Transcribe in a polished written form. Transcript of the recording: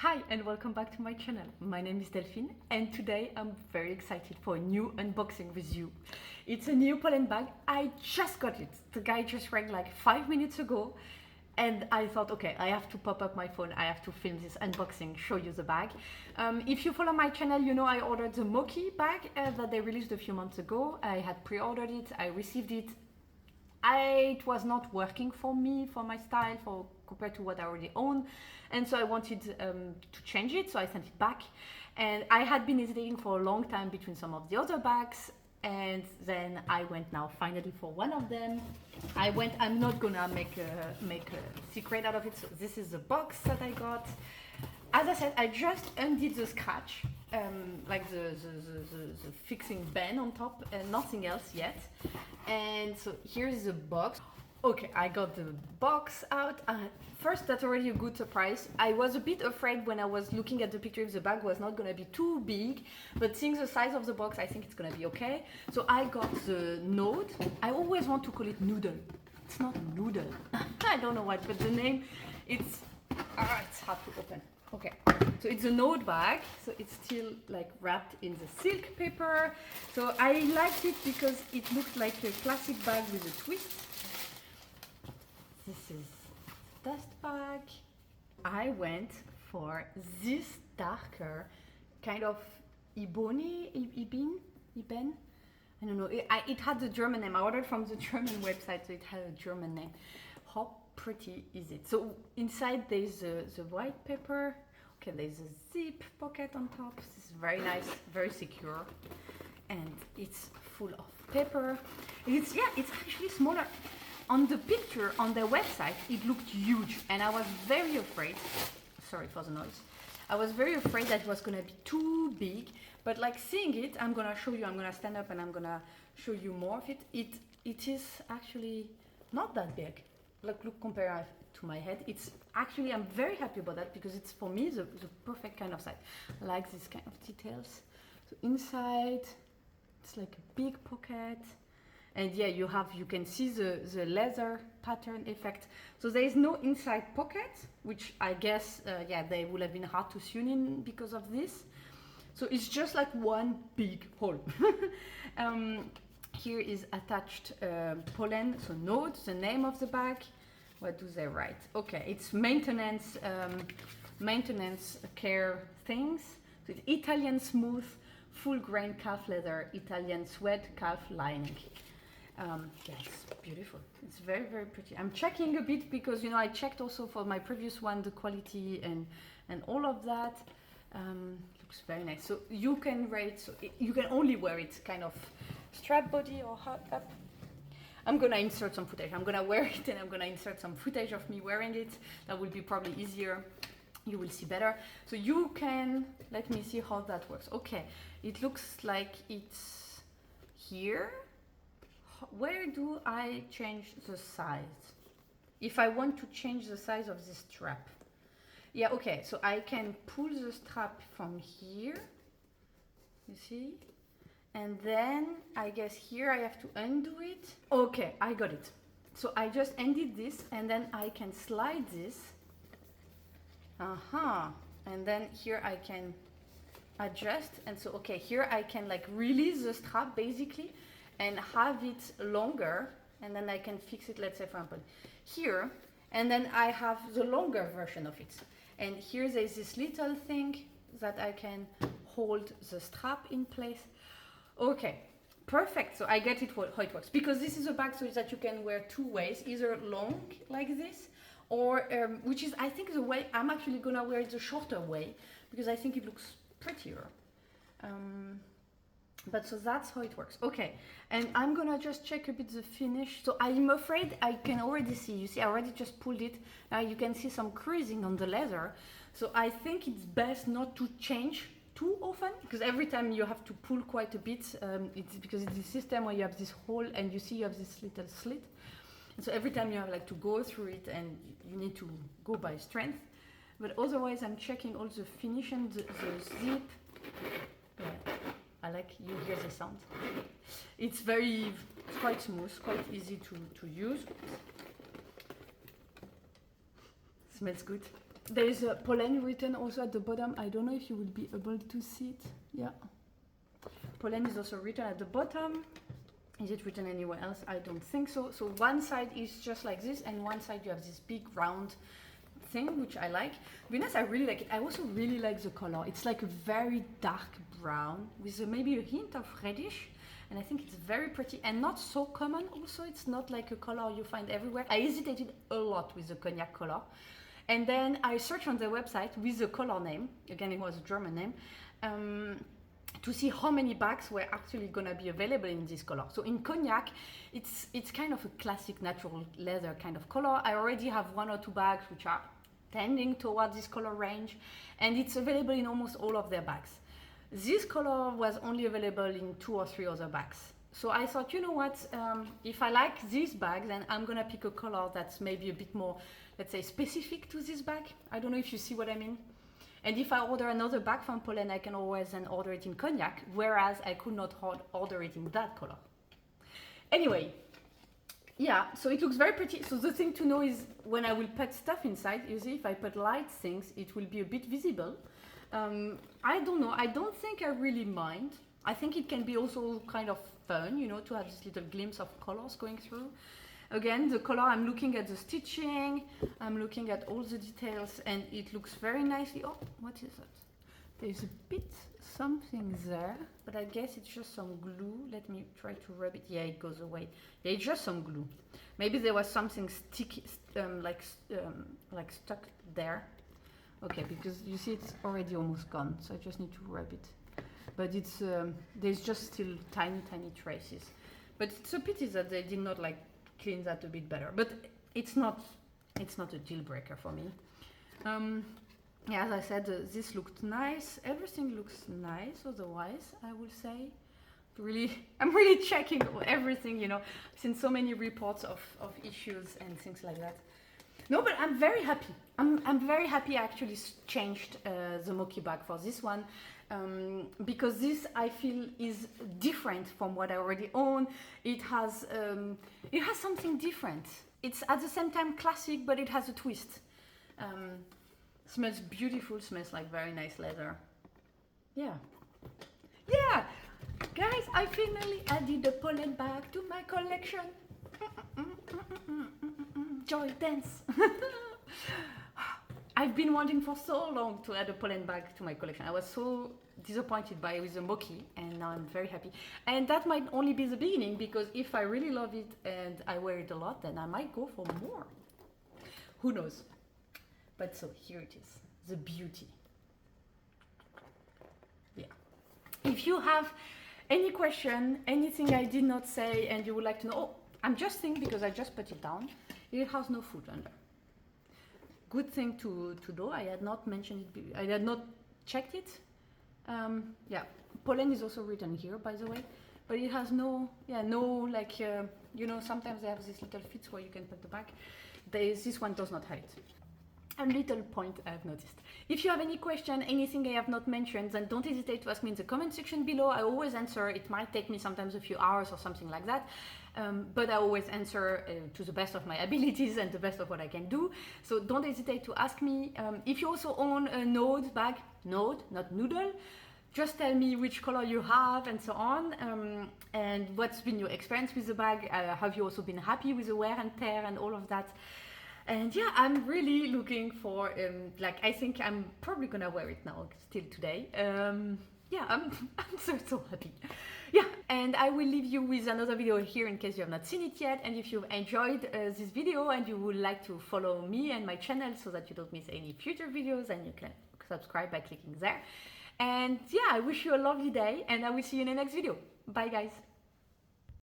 Hi and welcome back to my channel. My name is Delphine and today I'm very excited for a new unboxing with you. It's a new Polène bag. I just got it. The guy just rang like 5 minutes ago and I thought, okay, I have to pop up my phone. I have to film this unboxing, show you the bag. If you follow my channel, you know I ordered the Moki bag that they released a few months ago. I had pre-ordered it, I received it. It was not working for me, for my style, compared to what I already own, and so I wanted to change it, so I sent it back. And I had been hesitating for a long time between some of the other bags, and then I went now finally for one of them. I'm not gonna make a secret out of it, so this is the box that I got. As I said, I just undid the scratch, like the fixing band on top, and nothing else yet. And so here's the box. Okay, I got the box out. First, that's already a good surprise. I was a bit afraid when I was looking at the picture if the bag was not gonna be too big, but seeing the size of the box, I think it's gonna be okay. So I got the Nodde. I always want to call it noodle. It's not noodle. I don't know what, but the name, it's hard to open. Okay, so it's a Nodde bag, so it's still like wrapped in the silk paper. So I liked it because it looked like a classic bag with a twist. This is dust bag. I went for this darker kind of Ibon, I don't know. It had the German name. I ordered from the German website, so it had a German name. How pretty is it? So inside there's the white paper. Okay, there's a zip pocket on top. This is very nice, very secure, and it's full of paper. It's actually smaller. On the picture on their website, it looked huge, and I was very afraid. Sorry for the noise. I was very afraid that it was gonna be too big. But like seeing it, I'm gonna show you. I'm gonna stand up and I'm gonna show you more of it. It is actually not that big. Look compared to my head. It's actually, I'm very happy about that because it's for me the perfect kind of size. I like this kind of details. So inside, it's like a big pocket. And yeah, you can see the leather pattern effect. So there is no inside pocket, which I guess, they would have been hard to sew in because of this. So it's just like one big hole. Here is attached Polène, so Nodde, the name of the bag. What do they write? Okay, it's maintenance care things. So it's Italian smooth, full grain calf leather, Italian sweat calf lining. It's beautiful. It's very, very pretty. I'm checking a bit because, you know, I checked also for my previous one, the quality and all of that. Looks very nice. So you can wear it, you can only wear it kind of strap body or up. I'm gonna insert some footage. I'm gonna wear it and I'm gonna insert some footage of me wearing it. That will be probably easier. You will see better. So you can, let me see how that works. Okay, it looks like it's here. Where do I change the size? If I want to change the size of this strap. Yeah, okay, so I can pull the strap from here, you see? And then I guess here I have to undo it. Okay, I got it. So I just undid this and then I can slide this. And then here I can adjust. And so, okay, here I can like release the strap basically and have it longer, and then I can fix it, let's say for example here, and then I have the longer version of it. And here there's this little thing that I can hold the strap in place. Okay, perfect. So I get it how it works, because this is a bag so that you can wear two ways, either long like this, or which is I think the way I'm actually gonna wear it the shorter way because I think it looks prettier. But so that's how it works. Okay, and I'm gonna just check a bit the finish. So I'm afraid I can already see, you see I already just pulled it. Now you can see some creasing on the leather. So I think it's best not to change too often, because every time you have to pull quite a bit. It's because it's a system where you have this hole and you see you have this little slit. And so every time you have like to go through it and you need to go by strength. But otherwise I'm checking all the finish and the zip. Yeah. I like, you hear the sound. It's quite smooth, quite easy to use. Smells good. There is a Polène written also at the bottom. I don't know if you will be able to see it. Yeah. Polène is also written at the bottom. Is it written anywhere else? I don't think so. So one side is just like this, and one side you have this big round thing, which I like. To be honest, I really like it. I also really like the color. It's like a very dark brown with maybe a hint of reddish, and I think it's very pretty and not so common. Also, it's not like a color you find everywhere. I hesitated a lot with the cognac color, and then I searched on the website with the color name. Again, it was a German name. To see how many bags were actually gonna be available in this color. So in cognac, it's kind of a classic natural leather kind of color. I already have 1 or 2 bags which are tending towards this color range, and it's available in almost all of their bags. This color was only available in 2 or 3 other bags. So I thought, you know what, if I like this bag, then I'm gonna pick a color that's maybe a bit more, let's say, specific to this bag. I don't know if you see what I mean. And if I order another bag from Polène, I can always then order it in cognac, whereas I could not order it in that color. Anyway, yeah, so it looks very pretty. So the thing to know is when I will put stuff inside, you see, if I put light things, it will be a bit visible. I don't know, I don't think I really mind. I think it can be also kind of fun, you know, to have this little glimpse of colors going through. Again, the color, I'm looking at the stitching, I'm looking at all the details, and it looks very nicely. Oh, what is that? There's a bit something there, but I guess it's just some glue. Let me try to rub it. Yeah, it goes away. Yeah, it's just some glue. Maybe there was something sticky, like stuck there. Okay, because you see it's already almost gone, so I just need to rub it. But it's there's just still tiny traces. But it's a pity that they did not like clean that a bit better, but it's not a deal breaker for me. Yeah, as I said, this looked nice. Everything looks nice. Otherwise, I would say, I'm really checking everything. You know, I've seen so many reports of issues and things like that. No, but I'm very happy. I'm very happy I actually changed the Moki bag for this one. Because this I feel is different from what I already own. It has something different. It's at the same time classic, but it has a twist. Smells beautiful, smells like very nice leather. Yeah, guys, I finally added the Polène bag to my collection. Joy dance. I've been wanting for so long to add a Polène bag to my collection. I was so disappointed with the Moki, and now I'm very happy. And that might only be the beginning, because if I really love it and I wear it a lot, then I might go for more. Who knows? But so here it is, the beauty. Yeah. If you have any question, anything I did not say, and you would like to know, oh, I'm just thinking because I just put it down. It has no foot under. Good thing to know. I had not mentioned it. I had not checked it. Yeah, Polène is also written here, by the way, but it has no like you know, sometimes they have these little fits where you can put the bag. This one does not have it. A little point I have noticed. If you have any question, anything I have not mentioned, then don't hesitate to ask me in the comment section below. I always answer. It might take me sometimes a few hours or something like that, but I always answer to the best of my abilities and the best of what I can do. So don't hesitate to ask me. If you also own a Nodde bag, Nodde, not noodle, just tell me which color you have and so on, and what's been your experience with the bag. Have you also been happy with the wear and tear and all of that? And yeah, I'm really looking for, like, I think I'm probably gonna wear it now, still today. Yeah, I'm so happy. Yeah, and I will leave you with another video here in case you have not seen it yet. And if you've enjoyed this video and you would like to follow me and my channel so that you don't miss any future videos, then you can subscribe by clicking there. And yeah, I wish you a lovely day, and I will see you in the next video. Bye, guys.